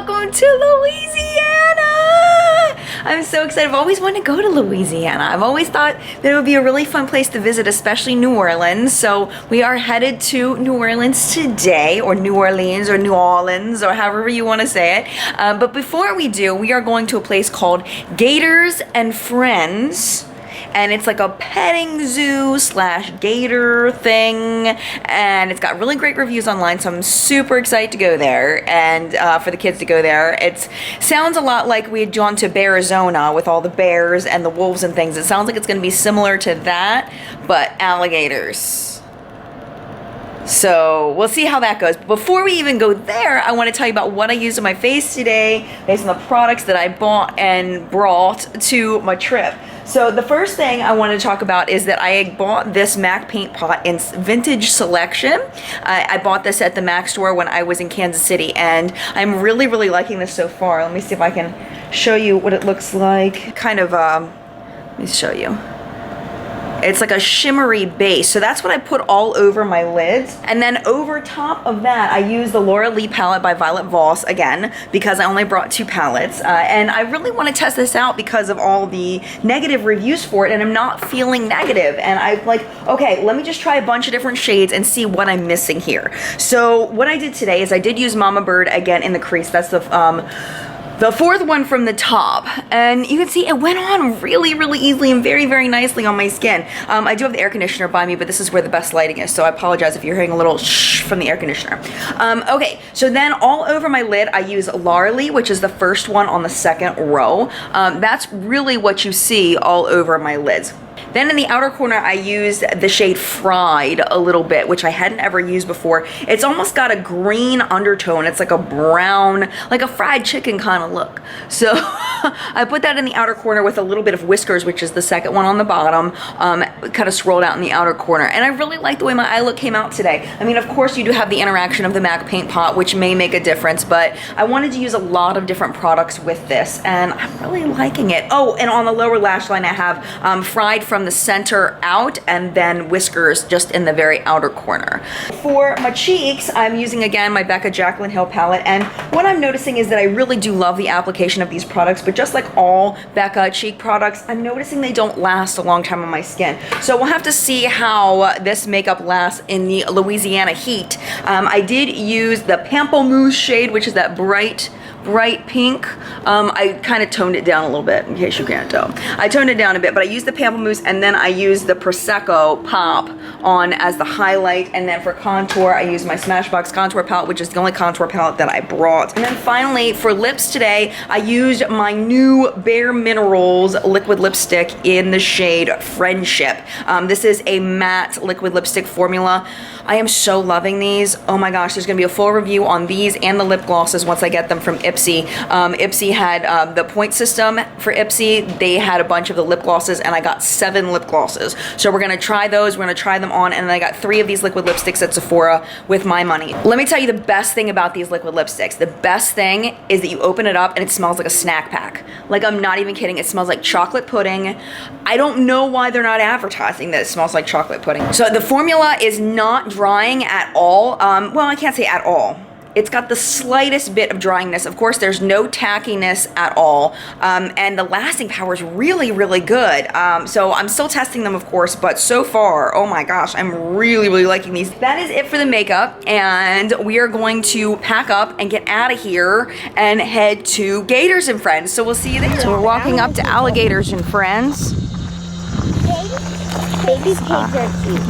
welcome to Louisiana! I'm so excited. I've always wanted to go to Louisiana. I've always thought that it would be a really fun place to visit, especially New Orleans. So we are headed to New Orleans today, or New Orleans, or New Orleans, or however you want to say it. But before we do, we are going to a place called Gators and Friends. And it's like a petting zoo / gator thing, and it's got really great reviews online, so I'm super excited to go there and for the kids to go there. It sounds a lot like we had gone to Arizona with all the bears and the wolves and things. It sounds like it's going to be similar to that, but alligators. So we'll see how that goes. But before we even go there, I want to tell you about what I used on my face today based on the products that I bought and brought to my trip. So the first thing I want to talk about is that I bought this MAC paint pot in vintage selection. I bought this at the MAC store when I was in Kansas City, and I'm really, really liking this so far. Let me see if I can show you what it looks like. Kind of, let me show you. It's like a shimmery base. So that's what I put all over my lids. And then over top of that, I used the Laura Lee palette by Violet Voss again, because I only brought 2 palettes. And I really want to test this out because of all the negative reviews for it, and I'm not feeling negative. And I'm like, okay, let me just try a bunch of different shades and see what I'm missing here. So what I did today is I did use Mama Bird again in the crease. That's the fourth one from the top, and you can see it went on really, really easily and very, very nicely on my skin. I do have the air conditioner by me, but this is where the best lighting is, so I apologize if you're hearing a little shh from the air conditioner. Okay, so then all over my lid, I use Laura Lee, which is the first one on the second row. That's really what you see all over my lids. Then in the outer corner, I used the shade Fried a little bit, which I hadn't ever used before. It's almost got a green undertone. It's like a brown, like a fried chicken kind of look. So I put that in the outer corner with a little bit of Whiskers, which is the second one on the bottom, kind of swirled out in the outer corner. And I really like the way my eye look came out today. I mean, of course, you do have the interaction of the MAC paint pot, which may make a difference, but I wanted to use a lot of different products with this, and I'm really liking it. Oh, and on the lower lash line, I have Fried from the center out, and then Whiskers just in the very outer corner. For my cheeks, I'm using again my Jaclyn Hill palette, and what I'm noticing is that I really do love the application of these products, but just like all Becca cheek products, I'm noticing they don't last a long time on my skin. So we'll have to see how this makeup lasts in the Louisiana heat. I did use the Pamplemousse shade, which is that bright pink. I kind of toned it down a little bit, in case you can't tell. I toned it down a bit, but I used the Pamplemousse, and then I used the Prosecco Pop on as the highlight, and then for contour, I used my Smashbox contour palette, which is the only contour palette that I brought. And then finally, for lips today, I used my new Bare Minerals liquid lipstick in the shade Friendship. This is a matte liquid lipstick formula. I am so loving these. Oh my gosh, there's gonna be a full review on these and the lip glosses once I get them from Ipsy. Ipsy had the point system for Ipsy. They had a bunch of the lip glosses, and I got 7 lip glosses. So we're gonna try those, we're gonna try them on, and then I got 3 of these liquid lipsticks at Sephora with my money. Let me tell you the best thing about these liquid lipsticks. The best thing is that you open it up and it smells like a snack pack. Like, I'm not even kidding, it smells like chocolate pudding. I don't know why they're not advertising that it smells like chocolate pudding. So the formula is not drying at all. Well, I can't say at all. It's got the slightest bit of dryingness. Of course, there's no tackiness at all. And the lasting power is really, really good. So I'm still testing them, of course, but so far, oh my gosh, I'm really, really liking these. That is it for the makeup, and we are going to pack up and get out of here and head to Gators and Friends. So we'll see you there. So we're walking up to Alligators and Friends. Baby pigs are cute.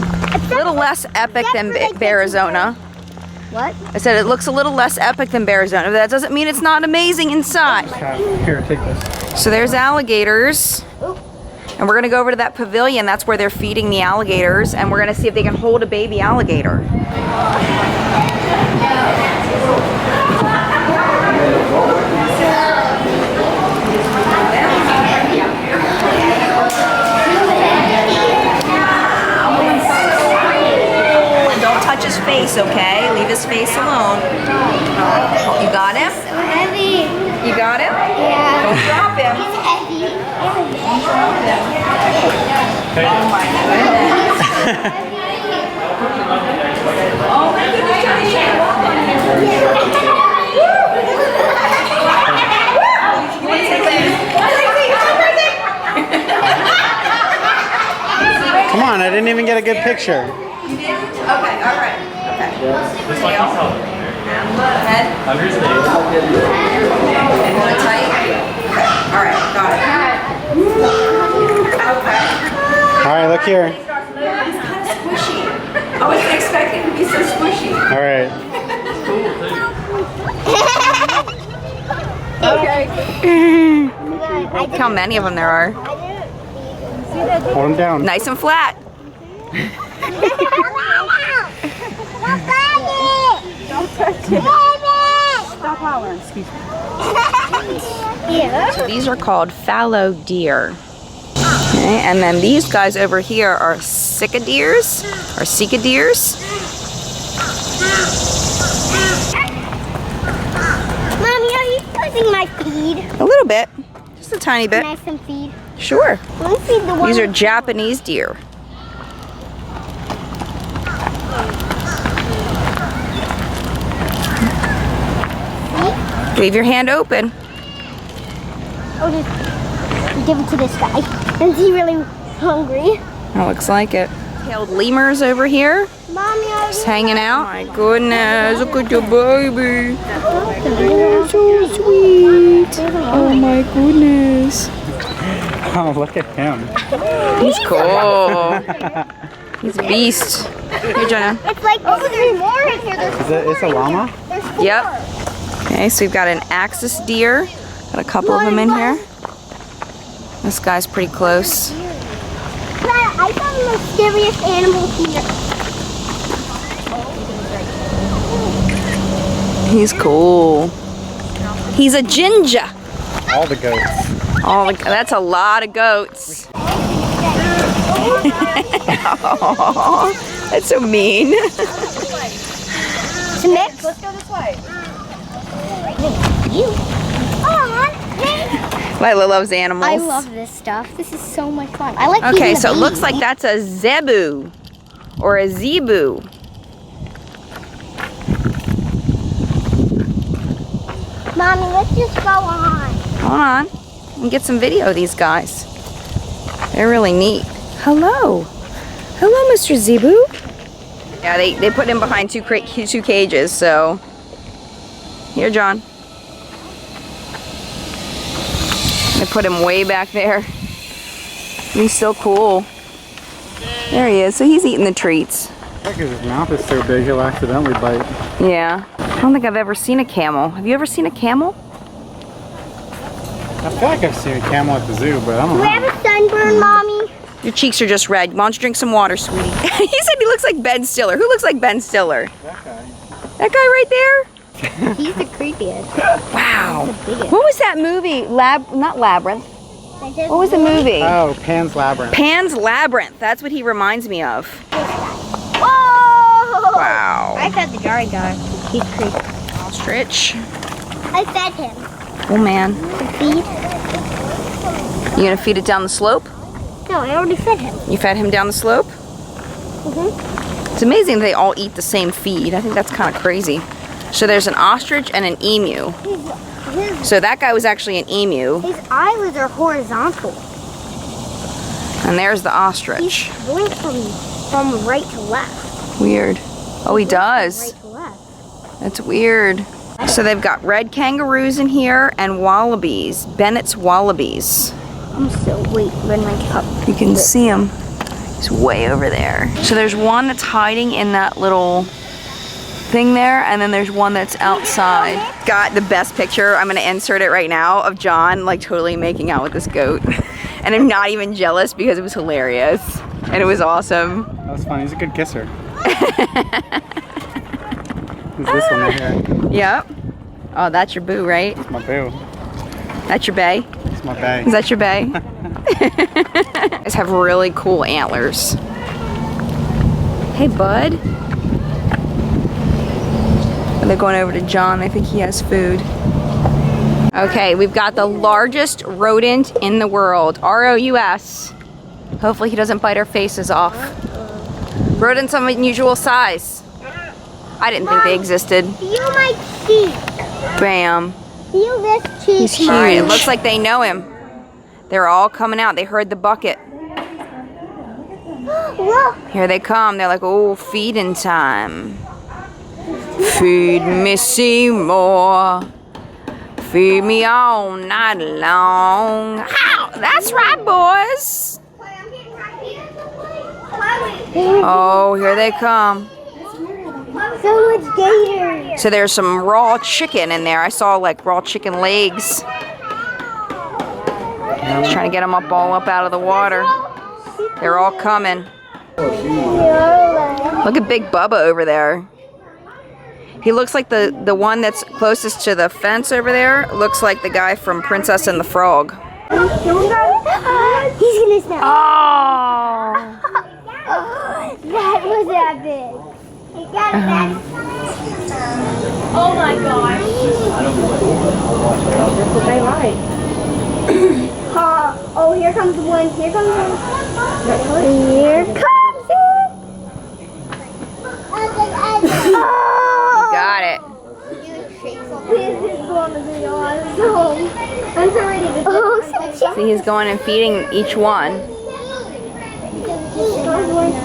A little less epic than Arizona. What? I said it looks a little less epic than Arizona, but that doesn't mean it's not amazing inside. Here, take this. So there's alligators. And we're gonna go over to that pavilion. That's where they're feeding the alligators, and we're gonna see if they can hold a baby alligator. Touch his face, okay? Leave his face alone. You got him? So heavy. You got him? Yeah. Don't drop him. He's heavy. Don't drop him. Oh my goodness. Oh my goodness. even get a good picture. You did? Okay, all right. Okay. This one can help. Head. Under his face. And hold it tight. Okay, all right, got it. Okay. All right, look here. It's kind of squishy. I wasn't expecting it to be so squishy. All right. Look how many of them there are. Hold him down. Nice and flat. Stop hollering. Excuse me. So these are called fallow deer. Okay, and then these guys over here are cicadeers or cicadeers. Mommy, are you using my feed? A little bit, just a tiny bit. Can I have some feed? Sure. Let me feed the one. These are Japanese deer. Leave your hand open. Oh, just give it to this guy. Is he really hungry? That looks like it. Tailed lemurs over here, Mommy, just hanging out. My goodness, look at your baby. So sweet. Oh my goodness. Oh, look at him. He's cool. He's a beast. Here, Jenna. It's like, oh, there's more in here. It's a llama? There's four. Yep. Okay, so we've got an axis deer. Got a couple of them in here. This guy's pretty close. I found the mysterious animal here. He's cool. He's a ginger. All the goats. Oh, that's a lot of goats. Aw, that's so mean. To mix? Let's go this way. You. Lila loves animals. I love this stuff. This is so much fun. I like Okay, feeding the so it looks baby. like that's a zebu or a zebu. Mommy, let's just go on. Hold on and get some video of these guys. They're really neat. Hello. Hello, Mr. Zebu. Yeah, they put him behind two cages, so. Here, John. They put him way back there. He's so cool. There he is. So he's eating the treats. Because his mouth is so big, he'll accidentally bite. Yeah. I don't think I've ever seen a camel. Have you ever seen a camel? I feel like I've seen a camel at the zoo, but I don't Do we know. have a sunburn, Mommy? Your cheeks are just red. Why don't you drink some water, sweetie? He said he looks like Ben Stiller. Who looks like Ben Stiller? That guy. That guy right there? He's the creepiest. Wow. He's the biggest. What was that movie? Not Labyrinth. What was the movie? Oh, Pan's Labyrinth. Pan's Labyrinth. That's what he reminds me of. Whoa! Wow. I fed the dry guy. He's creepy. Ostrich. I fed him. Oh man. The feed? You gonna feed it down the slope? No, I already fed him. You fed him down the slope? It's amazing they all eat the same feed. I think that's kind of crazy. So there's an ostrich and an emu. So that guy was actually an emu. His eyelids are horizontal. And there's the ostrich. He blinks from right to left. Weird. Oh, he does. Right to left. That's weird. So they've got red kangaroos in here and wallabies. Bennett's wallabies. I'm so wait when my cup. You can see him. He's way over there. So there's one that's hiding in that little thing there, and then there's one that's outside. Got the best picture, I'm gonna insert it right now, of John like totally making out with this goat. And I'm not even jealous because it was hilarious. And it was awesome. That was fun. He's a good kisser. Who's this one right here? Yep. Oh, that's your boo, right? It's my boo. That's your bae? It's my bae. Is that your bae? These have really cool antlers. Hey, bud. And they're going over to John. I think he has food. Okay, we've got the largest rodent in the world. R-O-U-S. Hopefully he doesn't bite our faces off. Rodents of unusual size. I didn't think they existed. Feel my cheek. Bam. Feel this cheek. He's huge. All right, it looks like they know him. They're all coming out. They heard the bucket. Look. Here they come. They're like, oh, feeding time. Feed me Seymour. Feed me all night long. Ow, that's right, boys. Oh, here they come. So much gator. So there's some raw chicken in there. I saw like raw chicken legs. Trying to get them all up out of the water. They're all coming. Look at Big Bubba over there. He looks like the one that's closest to the fence over there. Looks like the guy from Princess and the Frog. He's gonna snap. Oh! That was epic. He got that. Oh my gosh. That's what they like. Oh, here comes one. Here comes one. Here comes it. Got it. I'm so ready to go. See, he's going and feeding each one.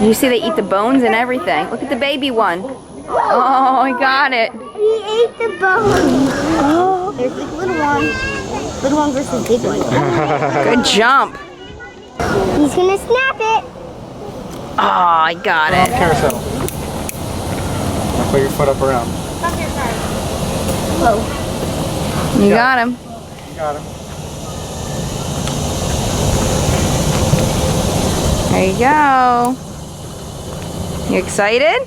You see they eat the bones and everything. Look at the baby one. Oh, I got it. He ate the bone. Oh, there's the little one. Little one versus big one. Good jump. He's gonna snap it. Oh, I got it. Carousel. Now put your foot up around. Whoa. You got him. You got him. There you go. You excited?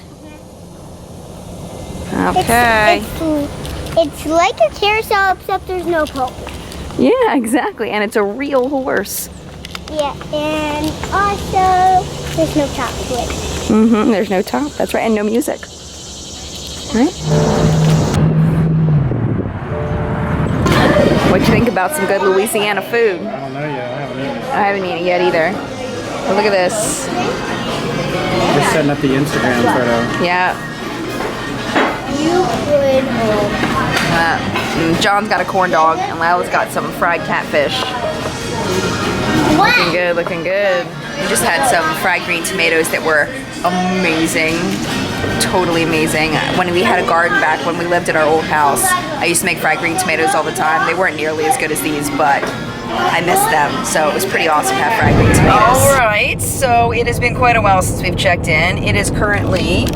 Okay. It's like a carousel except there's no pole. Yeah, exactly. And it's a real horse. Yeah, and also there's no top to it. Mm-hmm. There's no top. That's right. And no music. Right? What'd you think about some good Louisiana food? I don't know yet. I haven't eaten it yet either. But look at this. Just setting up the Instagram photo. Yeah. You could. John's got a corn dog, and Lila's got some fried catfish. Looking good, looking good. We just had some fried green tomatoes that were amazing. Totally amazing. When we had a garden back when we lived at our old house, I used to make fried green tomatoes all the time. They weren't nearly as good as these, but I missed them, so it was pretty awesome to have fried green tomatoes. All right, so it has been quite a while since we've checked in. It is currently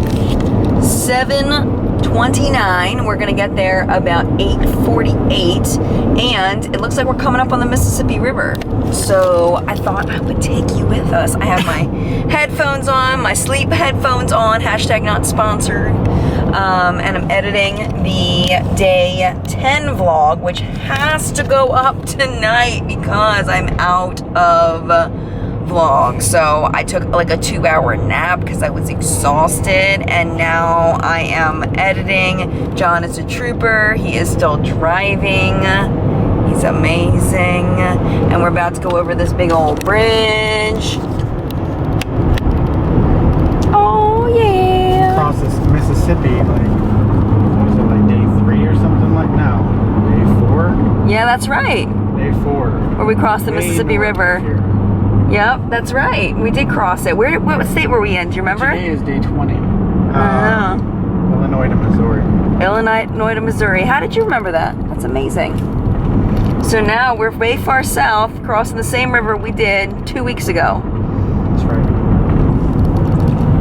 7:29. We're gonna get there about 8:48, and it looks like we're coming up on the Mississippi River. So I thought I would take you with us. I have my headphones on, my sleep headphones on, hashtag not sponsored. And I'm editing the day 10 vlog, which has to go up tonight because I'm out of vlog. So I took like a 2-hour nap because I was exhausted, and now I am editing. John is a trooper. He is still driving. He's amazing. And we're about to go over this big old bridge. Oh yeah. Across this Mississippi, like, what is it, like day 3 or something like now? Day 4? Yeah, that's right. Day 4. Where we crossed the Mississippi River. Yep, that's right. We did cross it. What state were we in? Do you remember? Today is day 20. Illinois Illinois to Missouri. Illinois to Missouri. How did you remember that? That's amazing. So now we're way far south, crossing the same river we did 2 weeks ago. That's right.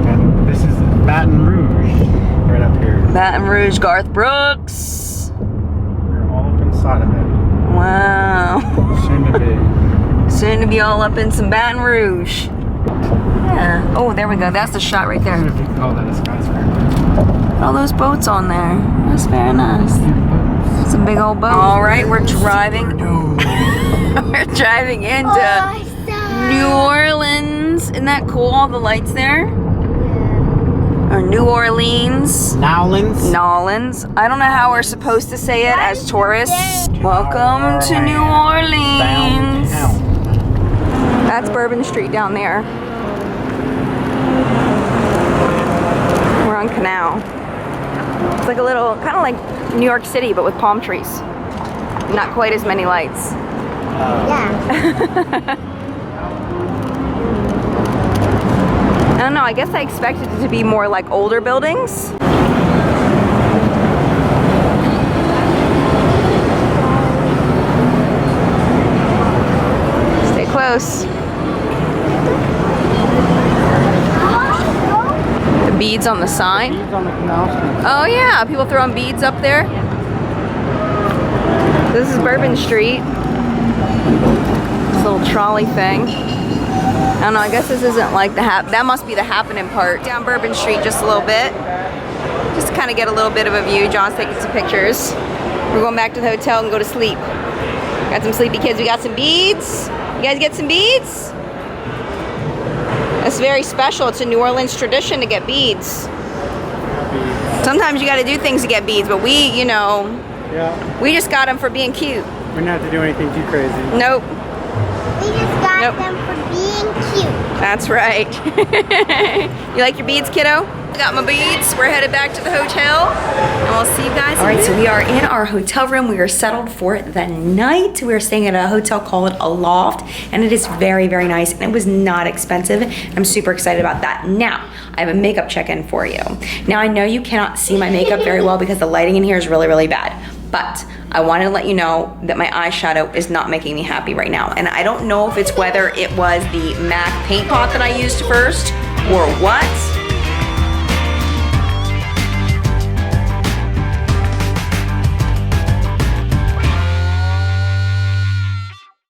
And this is Baton Rouge, right up here. Baton Rouge, Garth Brooks. We're all up inside of it. Wow. Soon to be. Soon to be all up in some Baton Rouge. Yeah. Oh, there we go. That's the shot right there. If you can call that a skyscraper. All those boats on there. That's very nice. Some big old boats. All right, we're driving. We're driving into New Orleans. Isn't that cool? All the lights there. Or New Orleans. Nolans. I don't know how we're supposed to say it as tourists. Welcome to New Orleans. That's Bourbon Street down there. We're on Canal. It's like a little, kind of like New York City, but with palm trees. Not quite as many lights. Yeah. don't know, I guess I expected it to be more like older buildings. Stay close. The beads on the sign. Beads on the canal street. Oh yeah, people throwing beads up there. This is Bourbon Street. This little trolley thing. I don't know, I guess this isn't like that must be the happening part. Down Bourbon Street just a little bit. Just to kind of get a little bit of a view. John's taking some pictures. We're going back to the hotel and go to sleep. Got some sleepy kids. We got some beads. You guys get some beads? It's very special. It's a New Orleans tradition to get beads. Sometimes you got to do things to get beads, but we, you know, we just got them for being cute. We don't have to do anything too crazy. Nope. We just got them for being cute. That's right. You like your beads, kiddo? Got my beads. We're headed back to the hotel, and we'll see you guys. All right, so we are in our hotel room. We are settled for the night. We are staying at a hotel called A Loft, and it is very, very nice, and it was not expensive. I'm super excited about that. Now, I have a makeup check-in for you. Now, I know you cannot see my makeup very well because the lighting in here is really, really bad, but I wanted to let you know that my eyeshadow is not making me happy right now, and I don't know if it's whether it was the MAC paint pot that I used first or what.